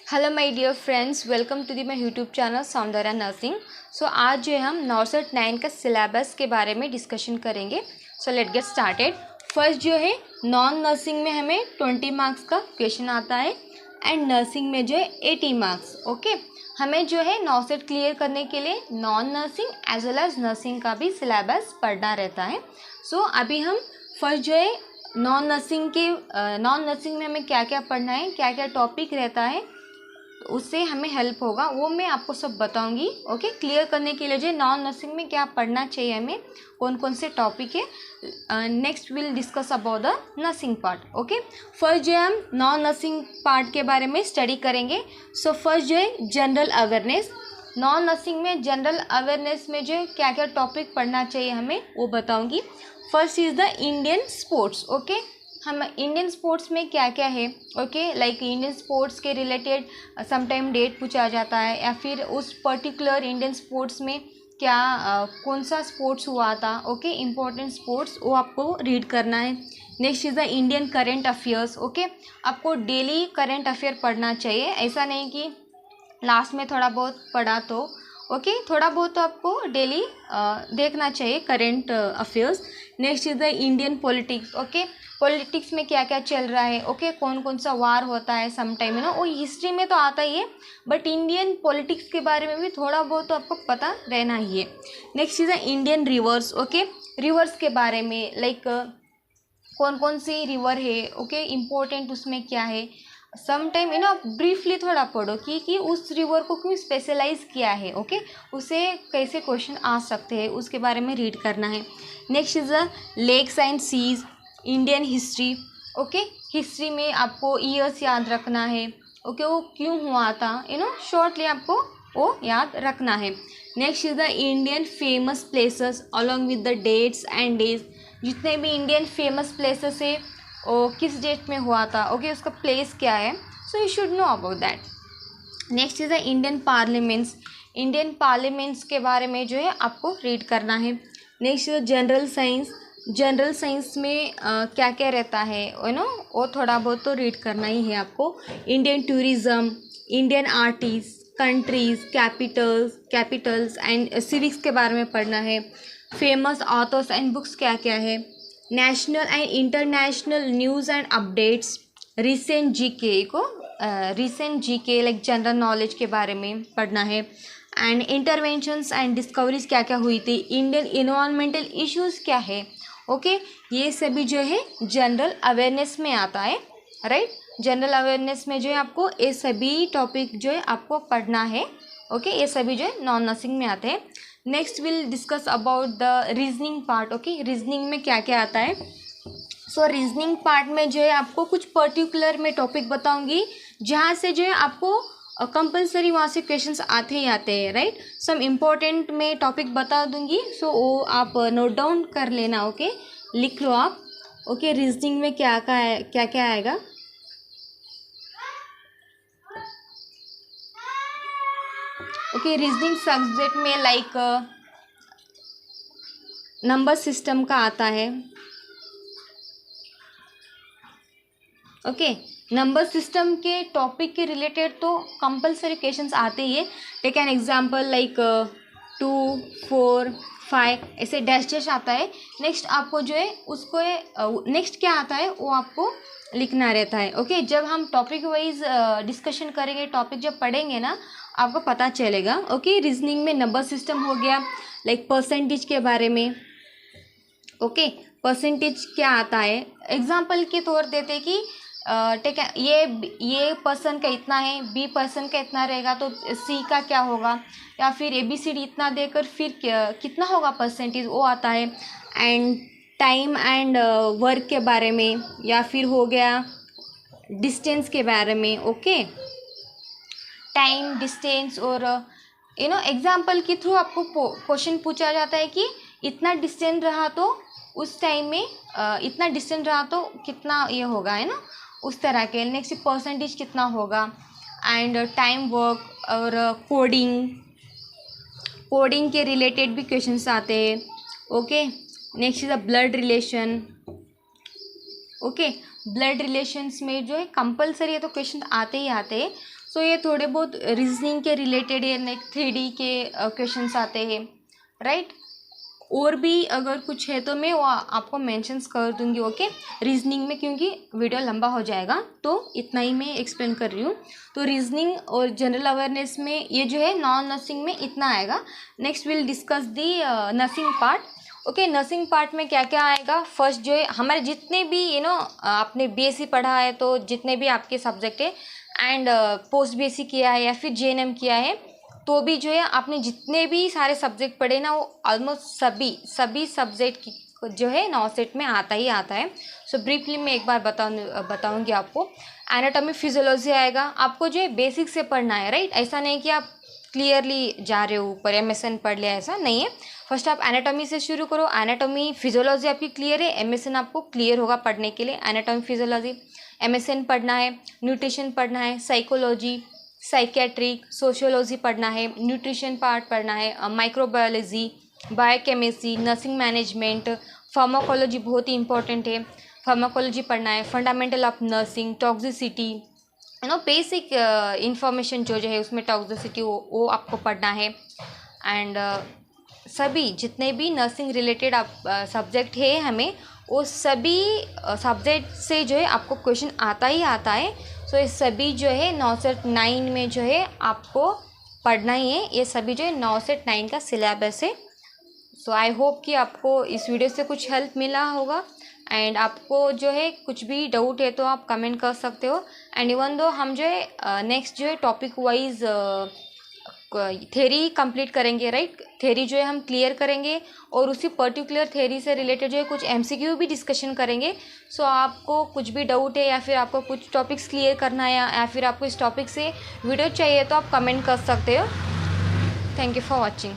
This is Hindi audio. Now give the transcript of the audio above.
Hello my dear friends, welcome to the my YouTube channel Saundarya nursing. So आज जो है हम नॉर्सेट 9 का सिलेबस के बारे में डिस्कशन करेंगे। So let get started. First जो है नॉन नर्सिंग में हमें 20 मार्क्स का क्वेश्चन आता है एंड नर्सिंग में जो है 80 मार्क्स। ओके, हमें जो है नॉर्सेट क्लियर करने के लिए non nursing as well as nursing का भी सिलेबस पढ़ना रहता है। सो अभी हम फर्स्ट जो है नॉन नर्सिंग में हमें क्या क्या पढ़ना है, क्या क्या टॉपिक रहता है, उससे हमें हेल्प होगा, वो मैं आपको सब बताऊंगी। ओके, क्लियर करने के लिए जो नॉन नर्सिंग में क्या पढ़ना चाहिए, हमें कौन कौन से टॉपिक है। Next will discuss about the nursing part. Okay, first जो है हम नॉन नर्सिंग पार्ट के बारे में स्टडी करेंगे। सो फर्स्ट जो है जनरल अवेयरनेस। नॉन नर्सिंग में जनरल अवेयरनेस में जो क्या क्या टॉपिक पढ़ना चाहिए हमें, वो बताऊँगी। First is the Indian sports. Okay, हम इंडियन स्पोर्ट्स में क्या क्या है। ओके, लाइक इंडियन स्पोर्ट्स के रिलेटेड समटाइम डेट पूछा जाता है, या फिर उस पर्टिकुलर इंडियन स्पोर्ट्स में क्या कौन सा स्पोर्ट्स हुआ था। ओके, इम्पोर्टेंट स्पोर्ट्स वो आपको रीड करना है। Next is the Indian current affairs. Okay, आपको डेली करेंट अफेयर पढ़ना चाहिए, ऐसा नहीं कि लास्ट में थोड़ा बहुत पढ़ा तो। ओके, थोड़ा बहुत तो आपको डेली देखना चाहिए current affairs. Next is the Indian politics. Okay, politics में क्या क्या चल रहा है। ओके, कौन कौन सा वार होता है समटाइम, वो हिस्ट्री में तो आता ही है, बट इंडियन पॉलिटिक्स के बारे में भी थोड़ा बहुत तो आपको पता रहना ही है। Next is the Indian reverse. Okay, reverse के बारे में लाइक कौन कौन सी रिवर है। ओके, इम्पोर्टेंट उसमें क्या है, समटाइम आप ब्रीफली थोड़ा पढ़ो कि उस रिवर को क्यों स्पेशलाइज किया है। ओके, उसे कैसे क्वेश्चन आ सकते हैं, उसके बारे में रीड करना है। Next is the lakes and seas, Indian history. Okay, history में आपको ईयर्स याद रखना है। ओके, वो क्यों हुआ था, शॉर्टली आपको वो याद रखना है। Next is the Indian famous places along with the dates and days. जितने भी इंडियन फेमस प्लेसेस है और किस डेट में हुआ था, ओके, उसका प्लेस क्या है, so you should know about that. Next is the Indian parliaments. Indian parliaments के बारे में जो है आपको रीड करना है। Next is general science. General science में क्या क्या रहता है, वो थोड़ा बहुत तो रीड करना ही है आपको। Indian tourism, Indian artist, countries, Capitals and civics के बारे में पढ़ना है। फेमस ऑथर्स एंड बुक्स क्या क्या है। National and international news and updates. Recent GK like general knowledge के बारे में पढ़ना है। एंड इंटरवेंशंस एंड डिस्कवरीज क्या क्या हुई थी। इंडियन इन्वायरमेंटल इश्यूज़ क्या है। ओके, ये सभी जो है जनरल अवेयरनेस में आता है, राइट। जनरल अवेयरनेस में जो है आपको ये सभी टॉपिक जो है आपको पढ़ना है। ओके, ये सभी जो है नॉन नर्सिंग में आते हैं। Next will discuss about the reasoning part. Okay, reasoning में क्या क्या आता है। सो रीजनिंग पार्ट में जो है आपको कुछ पर्टिकुलर मैं टॉपिक बताऊंगी, जहाँ से जो है आपको कंपलसरी वहाँ से क्वेश्चंस आते ही आते हैं, राइट। सम इम्पोर्टेंट मैं टॉपिक बता दूंगी, सो वो आप नोट डाउन कर लेना। ओके, लिख लो आप। ओके, रीजनिंग में क्या क्या आएगा। ओके, रीजनिंग सब्जेक्ट में लाइक नंबर सिस्टम का आता है। ओके, नंबर सिस्टम के टॉपिक के रिलेटेड तो कंपलसरी क्वेश्चंस आते ही है। टेक एन एग्जांपल लाइक 2, 4, 5 ऐसे डैश आता है। नेक्स्ट आपको जो है उसको नेक्स्ट क्या आता है वो आपको लिखना रहता है। ओके, जब हम टॉपिक वाइज डिस्कशन करेंगे, टॉपिक जब पढ़ेंगे ना, आपको पता चलेगा। ओके, रीजनिंग में नंबर सिस्टम हो गया, लाइक परसेंटेज के बारे में। ओके, परसेंटेज क्या आता है, एग्जाम्पल के तौर देते कि टेक ये पर्सन का इतना है, बी पर्सन का इतना रहेगा, तो सी का क्या होगा, या फिर ABCD इतना देकर फिर कितना होगा परसेंटेज, वो आता है। एंड टाइम एंड वर्क के बारे में, या फिर हो गया डिस्टेंस के बारे में। ओके, टाइम, डिस्टेंस और एग्जाम्पल के थ्रू आपको क्वेश्चन पूछा जाता है कि इतना डिस्टेंस रहा तो उस टाइम में इतना डिस्टेंस रहा तो कितना ये होगा, है ना, उस तरह के। नेक्स्ट परसेंटेज कितना होगा। एंड टाइम, वर्क और कोडिंग के रिलेटेड भी क्वेश्चंस आते हैं। Okay, next is the blood relation. Okay, blood relations में जो है कंपलसरी है तो क्वेश्चन आते ही आते हैं। सो ये थोड़े बहुत रीजनिंग के रिलेटेड है, नेक्स्ट 3D के क्वेश्चंस आते हैं, राइट। और भी अगर कुछ है तो मैं वो आपको मेंशंस कर दूंगी, ओके, रीजनिंग में, क्योंकि वीडियो लंबा हो जाएगा तो इतना ही मैं एक्सप्लेन कर रही हूँ। तो रीजनिंग और जनरल अवेयरनेस में ये जो है नॉन नर्सिंग में इतना आएगा। Next will discuss the nursing part. Okay, nursing part में क्या क्या आएगा। फर्स्ट जो है हमारे जितने भी आपने बीएससी पढ़ा है, तो जितने भी आपके सब्जेक्ट है एंड पोस्ट बीएससी किया है या फिर जेएनएम किया है, तो भी जो है आपने जितने भी सारे सब्जेक्ट पढ़े ना, वो ऑलमोस्ट सभी सब्जेक्ट जो है नॉसेट में आता ही आता है। सो ब्रीफली मैं एक बार बताऊंगी आपको। एनाटॉमी फिजियोलॉजी आएगा, आपको जो है बेसिक से पढ़ना है, राइट। ऐसा नहीं कि आप क्लियरली जा रहे हो ऊपर एमएसएन पढ़ लिया, ऐसा नहीं है। फर्स्ट आप एनाटॉमी से शुरू करो। एनाटॉमी फिजियोलॉजी आपकी क्लियर है, एमएसएन आपको क्लियर होगा पढ़ने के लिए। एनाटॉमी फिजियोलॉजी एमएसएन पढ़ना है, न्यूट्रिशन पढ़ना है, साइकोलॉजी, साइकेट्रिक, सोशियोलॉजी पढ़ना है, न्यूट्रिशन पार्ट पढ़ना है, microbiology, biochemistry, nursing management, pharmacology बहुत ही इंपॉर्टेंट है, फार्माकोलॉजी पढ़ना है, fundamental of nursing, toxicity, basic information जो है उसमें टॉक्सिसिटी वो आपको पढ़ना है। एंड सभी जितने भी नर्सिंग रिलेटेड आप सब्जेक्ट है हमें, वो सभी सब्जेक्ट से जो है आपको क्वेश्चन आता ही आता है। सो ये सभी जो है नॉसेट 9 में जो है आपको पढ़ना ही है। ये सभी जो है नॉसेट 9 का सिलेबस है। सो आई होप कि आपको इस वीडियो से कुछ हेल्प मिला होगा। एंड आपको जो है कुछ भी डाउट है तो आप कमेंट कर सकते हो। एंड इवन दो हम जो है नेक्स्ट जो है टॉपिक वाइज थेरी कंप्लीट करेंगे, राइट। थेरी जो है हम क्लियर करेंगे और उसी पर्टिकुलर थेरी से रिलेटेड जो है कुछ एमसीक्यू भी डिस्कशन करेंगे। सो आपको कुछ भी डाउट है या फिर आपको कुछ टॉपिक्स क्लियर करना है या फिर आपको इस टॉपिक से वीडियो चाहिए तो आप कमेंट कर सकते हो। Thank you for watching.